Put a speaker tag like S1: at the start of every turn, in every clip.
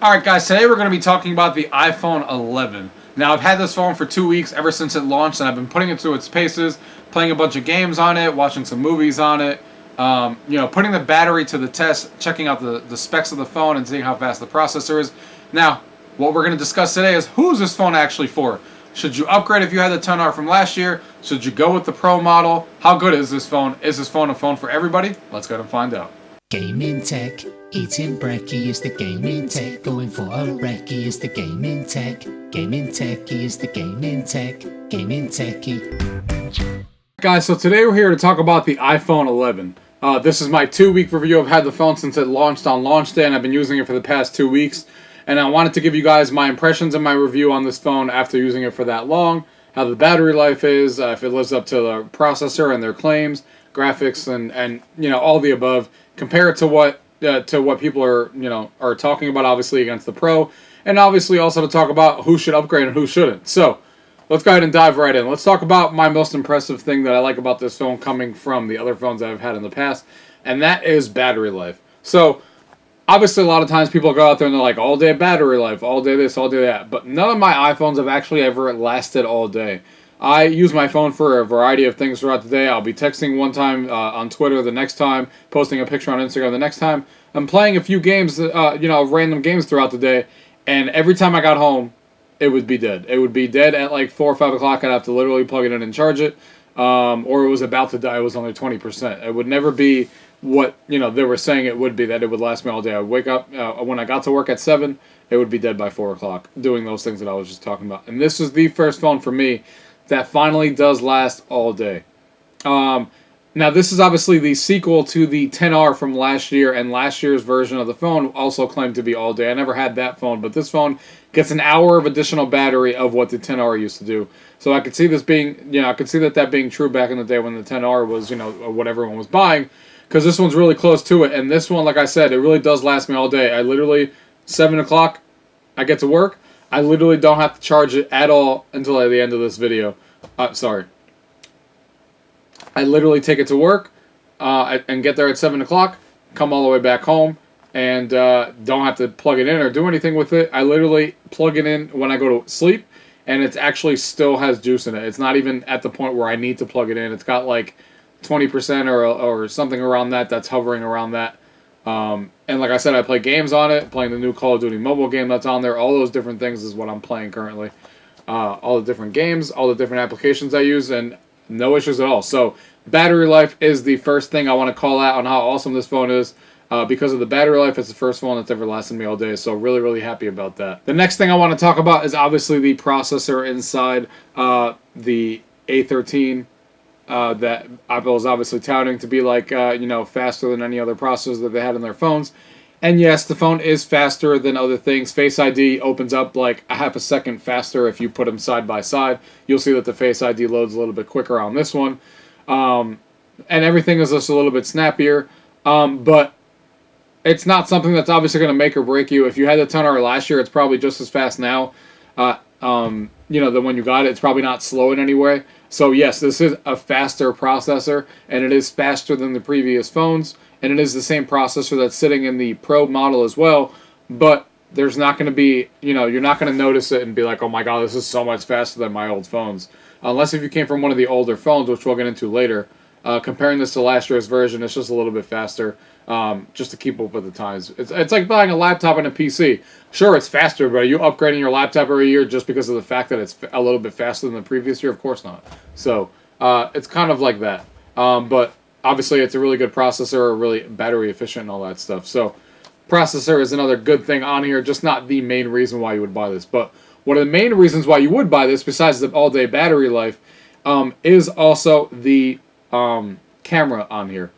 S1: Alright guys, today we're going to be talking about the iPhone 11. Now I've had this phone for 2 weeks ever since it launched, and I've been putting it through its paces, playing a bunch of games on it, watching some movies on it, putting the battery to the test, checking out the specs of the phone and seeing how fast the processor is. Now, what we're going to discuss today is who is this phone actually for? Should you upgrade if you had the 10R from last year? Should you go with the Pro model? How good is this phone? Is this phone a phone for everybody? Let's go and find out.
S2: Gaming tech, eating brekkie is the gaming tech. Going for a recce is the gaming tech. Gaming techie is the gaming tech. Gaming techie.
S1: Guys, so today we're here to talk about the iPhone 11. This is my 2-week review. I've had the phone since it launched on launch day, and I've been using it for the past 2 weeks. And I wanted to give you guys my impressions and my review on this phone after using it for that long, how the battery life is, if it lives up to the processor and their claims, graphics, and all the above. Compare it to what people are talking about, obviously against the Pro, and obviously also to talk about who should upgrade and who shouldn't. So let's go ahead and dive right in. Let's talk about my most impressive thing that I like about this phone coming from the other phones I've had in the past, and that is battery life. So obviously a lot of times people go out there and they're like, all day battery life, all day this, all day that, but none of my iPhones have actually ever lasted all day. I use my phone for a variety of things throughout the day. I'll be texting one time on Twitter, the next time posting a picture on Instagram, the next time I'm playing a few games, random games throughout the day, and every time I got home, it would be dead. It would be dead at like 4 or 5 o'clock. I'd have to literally plug it in and charge it, or it was about to die. It was only 20%. It would never be what they were saying it would be, that it would last me all day. I would wake up when I got to work at 7, it would be dead by 4 o'clock, doing those things that I was just talking about. And this is the first phone for me that finally does last all day. Now, this is obviously the sequel to the 10R from last year, and last year's version of the phone also claimed to be all day. I never had that phone, but this phone gets an hour of additional battery of what the 10R used to do. So I could see this being, I could see that being true back in the day when the 10R was, what everyone was buying, because this one's really close to it. And this one, like I said, it really does last me all day. I literally, 7 o'clock, I get to work. I literally don't have to charge it at all until the end of this video. I literally take it to work and get there at 7 o'clock, come all the way back home, and don't have to plug it in or do anything with it. I literally plug it in when I go to sleep, and it actually still has juice in it. It's not even at the point where I need to plug it in. It's got like 20% or something around that, that's hovering around that. And like I said, I play games on it, playing the new Call of Duty mobile game that's on there. All those different things is what I'm playing currently. All the different games, all the different applications I use, and no issues at all. So battery life is the first thing I want to call out on how awesome this phone is. Because of the battery life, it's the first phone that's ever lasted me all day, so really, really happy about that. The next thing I want to talk about is obviously the processor inside the A13 that Apple is obviously touting to be like, faster than any other processors that they had in their phones. And yes, the phone is faster than other things. Face ID opens up like a half a second faster if you put them side by side. You'll see that the Face ID loads a little bit quicker on this one. And everything is just a little bit snappier. But it's not something that's obviously going to make or break you. If you had the 10R last year, it's probably just as fast now. Than when you got it. It's probably not slow in any way. So yes, this is a faster processor, and it is faster than the previous phones, and it is the same processor that's sitting in the Pro model as well, but there's not going to be, you're not going to notice it and be like, oh my god, this is so much faster than my old phones. Unless if you came from one of the older phones, which we'll get into later. Comparing this to last year's version, it's just a little bit faster, just to keep up with the times. It's like buying a laptop and a PC. Sure, it's faster, but are you upgrading your laptop every year just because of the fact that it's a little bit faster than the previous year? Of course not. So it's kind of like that. But obviously, it's a really good processor, really battery efficient and all that stuff. So processor is another good thing on here, just not the main reason why you would buy this. But one of the main reasons why you would buy this, besides the all-day battery life, is also the camera on here.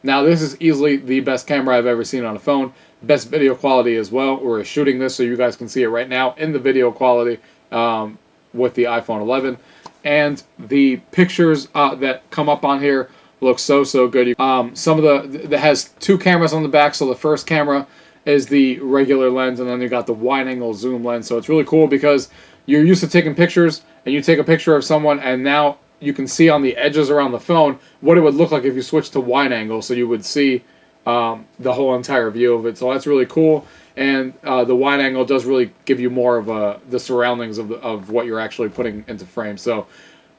S1: Now, this is easily the best camera I've ever seen on a phone. Best video quality as well. We're shooting this so you guys can see it right now in the video quality with the iPhone 11. And the pictures that come up on here look so good. Some of that has 2 cameras on the back. So the first camera is the regular lens, and then you got the wide angle zoom lens. So it's really cool because you're used to taking pictures, and you take a picture of someone, and now you can see on the edges around the phone what it would look like if you switched to wide angle, so you would see the whole entire view of it. So that's really cool. and the wide angle does really give you more of the surroundings of what you're actually putting into frame. So,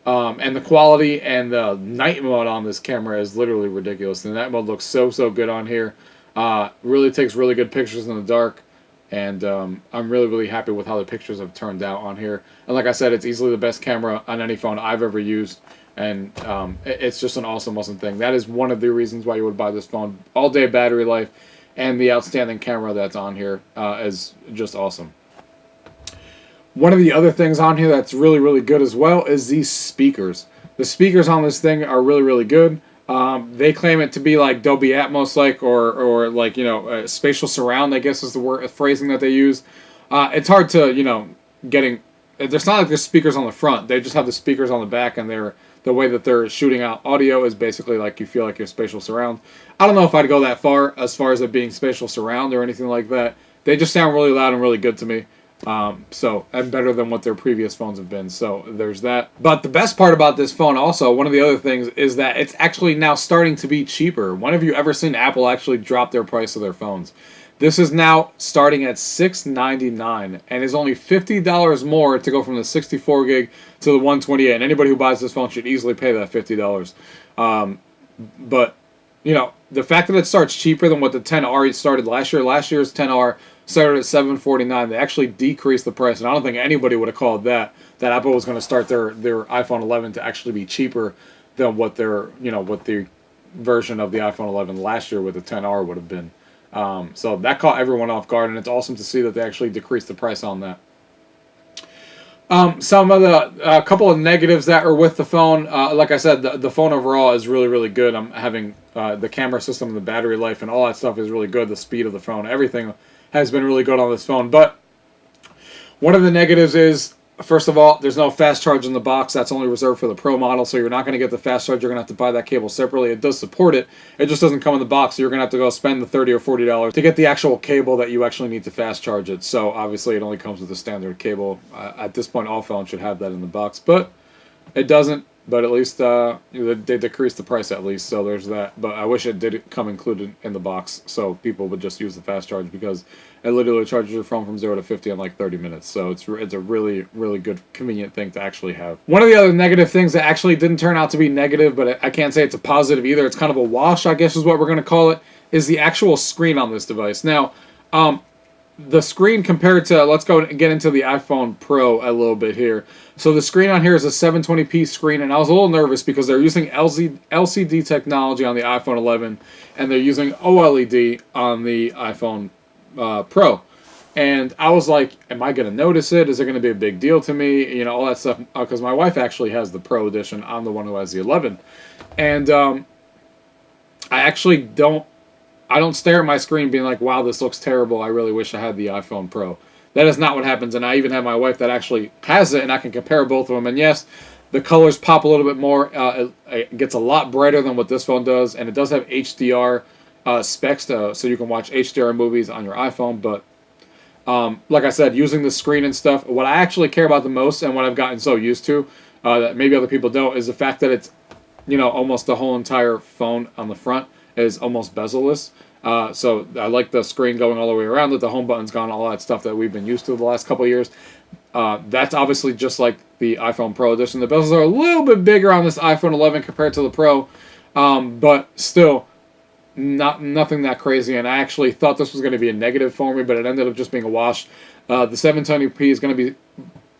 S1: and the quality and the night mode on this camera is literally ridiculous. The night mode looks so good on here. Really takes really good pictures in the dark, and I'm really happy with how the pictures have turned out on here. And like I said, it's easily the best camera on any phone I've ever used, and it's just an awesome thing. That is one of the reasons why you would buy this phone. All day battery life, and the outstanding camera that's on here is just awesome. One of the other things on here that's really good as well is these speakers. The speakers on this thing are really good. They claim it to be like Dolby Atmos, or like, you know, spatial surround, I guess is the word phrasing that they use. It's hard to, you know, there's not like there's speakers on the front. They just have the speakers on the back, and the way that they're shooting out audio is basically like you feel like you're spatial surround. I don't know if I'd go that far as it being spatial surround or anything like that. They just sound really loud and really good to me. And better than what their previous phones have been. So there's that. But the best part about this phone also, one of the other things, is that it's actually now starting to be cheaper. When have you ever seen Apple actually drop their price of their phones? This is now starting at $699 and is only $50 more to go from the 64 gig to the 128. And anybody who buys this phone should easily pay that $50. But, you know, the fact that it starts cheaper than what the XR started last year's XR started at $749. They actually decreased the price, and I don't think anybody would have called that Apple was going to start their iPhone 11 to actually be cheaper than what what the version of the iPhone 11 last year with the XR would have been. So that caught everyone off guard, and it's awesome to see that they actually decreased the price on that. Some of the couple of negatives that are with the phone, like I said, the phone overall is really good. I'm having the camera system and the battery life and all that stuff is really good. The speed of the phone, everything has been really good on this phone. But one of the negatives is, first of all, there's no fast charge in the box. That's only reserved for the Pro model, so you're not going to get the fast charge. You're going to have to buy that cable separately. It does support it. It just doesn't come in the box, so you're going to have to go spend the $30 or $40 to get the actual cable that you actually need to fast charge it. So obviously it only comes with the standard cable. At this point, all phones should have that in the box, but it doesn't. But at least they decreased the price at least, so there's that. But I wish it did come included in the box, so people would just use the fast charge, because it literally charges your phone from 0 to 50 in like 30 minutes. So it's a really good, convenient thing to actually have. One of the other negative things that actually didn't turn out to be negative, but I can't say it's a positive either, it's kind of a wash, I guess is what we're going to call it, is the actual screen on this device. Now, the screen compared to, let's go and get into the iPhone Pro a little bit here. So the screen on here is a 720p screen, and I was a little nervous because they're using LCD technology on the iPhone 11, and they're using OLED on the iPhone Pro. And I was like, am I going to notice it? Is it going to be a big deal to me? You know, all that stuff. Because my wife actually has the Pro edition. I'm the one who has the 11. And I actually don't stare at my screen being like, wow, this looks terrible. I really wish I had the iPhone Pro. That is not what happens. And I even have my wife that actually has it, and I can compare both of them. And yes, the colors pop a little bit more. It gets a lot brighter than what this phone does. And it does have HDR specs, so you can watch HDR movies on your iPhone. But like I said, using the screen and stuff, what I actually care about the most, and what I've gotten so used to, that maybe other people don't, is the fact that it's, you know, almost the whole entire phone on the front is almost bezel-less. So I like the screen going all the way around it, the home button's gone, all that stuff that we've been used to the last couple of years. That's obviously just like the iPhone Pro edition. The bezels are a little bit bigger on this iPhone 11 compared to the Pro, but still nothing that crazy. And I actually thought this was going to be a negative for me, but it ended up just being a wash. The 720p is going to be,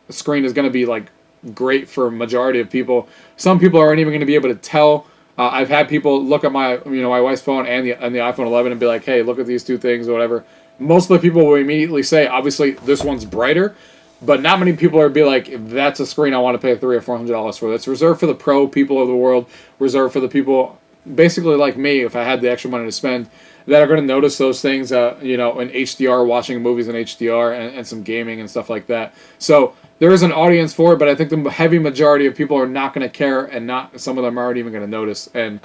S1: screen is going to be like great for a majority of people. Some people aren't even going to be able to tell. I've had people look at my wife's phone and the iPhone 11 and be like, hey, look at these two things or whatever. Most of the people will immediately say, obviously, this one's brighter, but not many people are be like, that's a screen I want to pay $300 or $400 for. That's reserved for the pro people of the world, reserved for the people basically like me, if I had the extra money to spend, that are going to notice those things, in HDR, watching movies in HDR, and some gaming and stuff like that. So there is an audience for it, but I think the heavy majority of people are not going to care, and some of them aren't even going to notice. And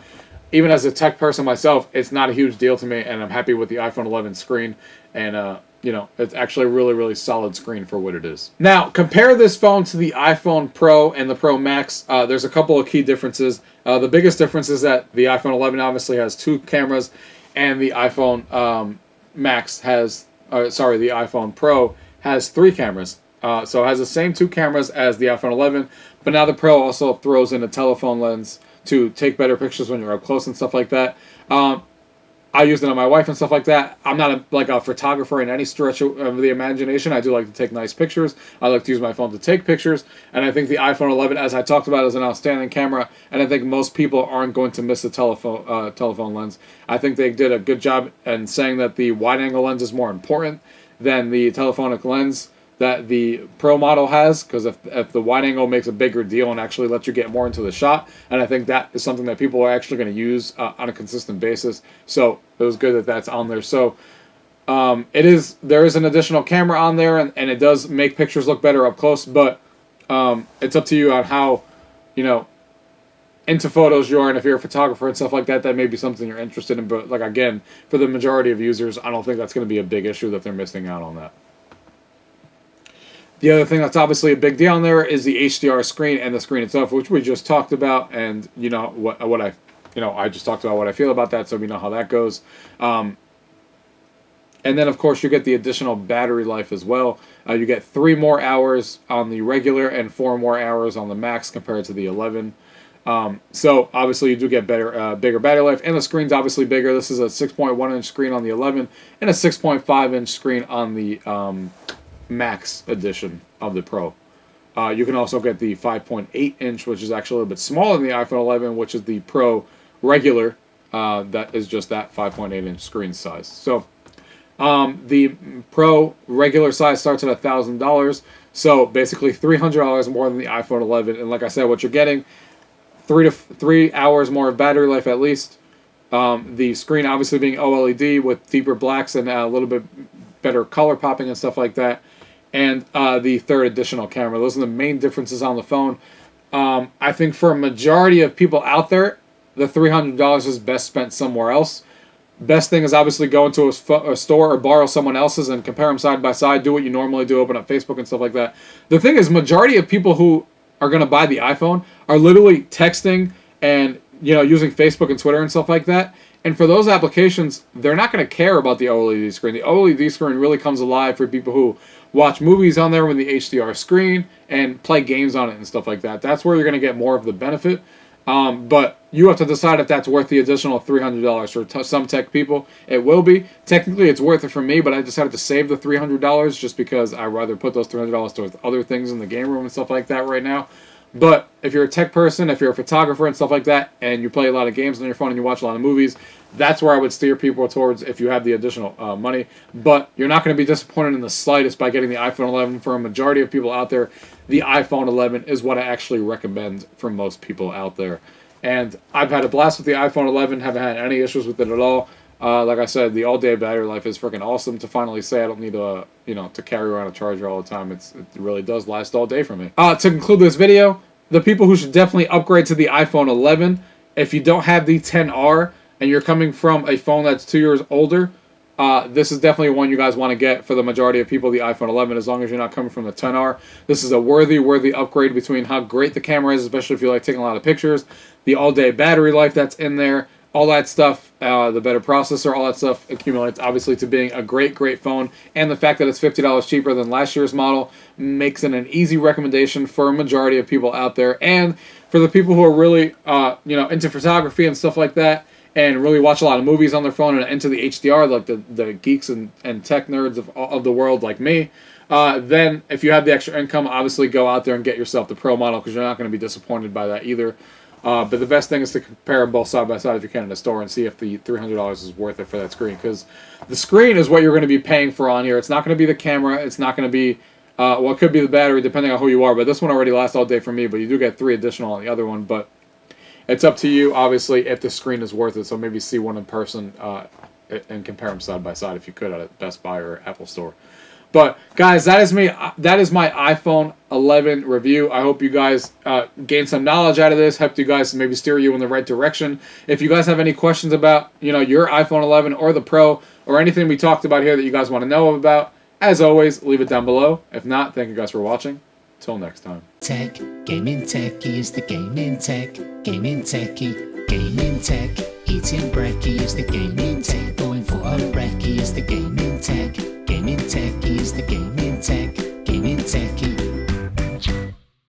S1: even as a tech person myself, it's not a huge deal to me, and I'm happy with the iPhone 11 screen, and it's actually a really, really solid screen for what it is. Now, compare this phone to the iPhone Pro and the Pro Max. There's a couple of key differences. The biggest difference is that the iPhone 11 obviously has 2 cameras, and the iPhone Max has the iPhone Pro has 3 cameras. So it has the same 2 cameras as the iPhone 11, but now the Pro also throws in a telephone lens to take better pictures when you're up close and stuff like that. I use it on my wife and stuff like that. I'm not a photographer in any stretch of the imagination. I do like to take nice pictures. I like to use my phone to take pictures. And I think the iPhone 11, as I talked about, is an outstanding camera. And I think most people aren't going to miss the telephone lens. I think they did a good job in saying that the wide-angle lens is more important than the telephonic lens that the Pro model has, because if the wide angle makes a bigger deal and actually lets you get more into the shot, and I think that is something that people are actually going to use on a consistent basis. So it was good that that's on there. So there is an additional camera on there, and it does make pictures look better up close, but it's up to you on how, into photos you are, and if you're a photographer and stuff like that, that may be something you're interested in. But again, for the majority of users, I don't think that's going to be a big issue that they're missing out on that. The other thing that's obviously a big deal on there is the HDR screen and the screen itself, which we just talked about, and I just talked about what I feel about that, so we know how that goes. And then of course you get the additional battery life as well. You get 3 more hours on the regular and 4 more hours on the Max compared to the 11. So obviously you do get bigger battery life, and the screen's obviously bigger. This is a 6.1 inch screen on the 11 and a 6.5 inch screen on the Max edition of the Pro. You can also get the 5.8 inch, which is actually a little bit smaller than the iPhone 11, which is the Pro regular. That is just that 5.8 inch screen size. So the Pro regular size starts at $1,000. So basically $300 more than the iPhone 11. And like I said, what you're getting, 3 hours more of battery life at least. The screen obviously being OLED with deeper blacks and a little bit better color popping and stuff like that. And the 3rd additional camera. Those are the main differences on the phone. I think for a majority of people out there, the $300 is best spent somewhere else. Best thing is obviously go into a store or borrow someone else's and compare them side by side. Do what you normally do, open up Facebook and stuff like that. The thing is, majority of people who are going to buy the iPhone are literally texting and using Facebook and Twitter and stuff like that. And for those applications, they're not going to care about the OLED screen. The OLED screen really comes alive for people who watch movies on there with the HDR screen and play games on it and stuff like that. That's where you're going to get more of the benefit. But you have to decide if that's worth the additional $300. For some tech people, it will be. Technically, it's worth it for me, but I decided to save the $300 just because I'd rather put those $300 towards other things in the game room and stuff like that right now. But if you're a tech person, if you're a photographer and stuff like that, and you play a lot of games on your phone and you watch a lot of movies, that's where I would steer people towards if you have the additional money. But you're not going to be disappointed in the slightest by getting the iPhone 11. For a majority of people out there, the iPhone 11 is what I actually recommend for most people out there. And I've had a blast with the iPhone 11, haven't had any issues with it at all. Like I said, the all-day battery life is freaking awesome. To finally say I don't need to carry around a charger all the time. It really does last all day for me. To conclude this video, the people who should definitely upgrade to the iPhone 11, if you don't have the XR and you're coming from a phone that's 2 years older, this is definitely one you guys want to get for the majority of people, the iPhone 11, as long as you're not coming from the XR. This is a worthy upgrade between how great the camera is, especially if you like taking a lot of pictures, the all-day battery life that's in there, all that stuff, the better processor, all that stuff accumulates obviously to being a great phone, and the fact that it's $50 cheaper than last year's model makes it an easy recommendation for a majority of people out there. And for the people who are really into photography and stuff like that, and really watch a lot of movies on their phone and into the HDR, like the geeks and tech nerds of the world like me, then if you have the extra income, obviously go out there and get yourself the Pro model, because you're not going to be disappointed by that either. But the best thing is to compare them both side by side if you can in a store and see if the $300 is worth it for that screen. Because the screen is what you're going to be paying for on here. It's not going to be the camera. It's not going to be, it could be the battery depending on who you are. But this one already lasts all day for me. But you do get 3 additional on the other one. But it's up to you, obviously, if the screen is worth it. So maybe see one in person and compare them side by side if you could at a Best Buy or Apple store. But guys, that is me. That is my iPhone 11 review. I hope you guys gain some knowledge out of this. Helped you guys maybe steer you in the right direction. If you guys have any questions about your iPhone 11 or the Pro or anything we talked about here that you guys want to know about, as always, leave it down below. If not, thank you guys for watching. Till next time.
S2: Tech, gaming techie is the gaming tech, gaming techie, gaming tech. eating brekkie is the gaming tech. Going for a recce is the gaming tech. Gaming tech is the gaming tech.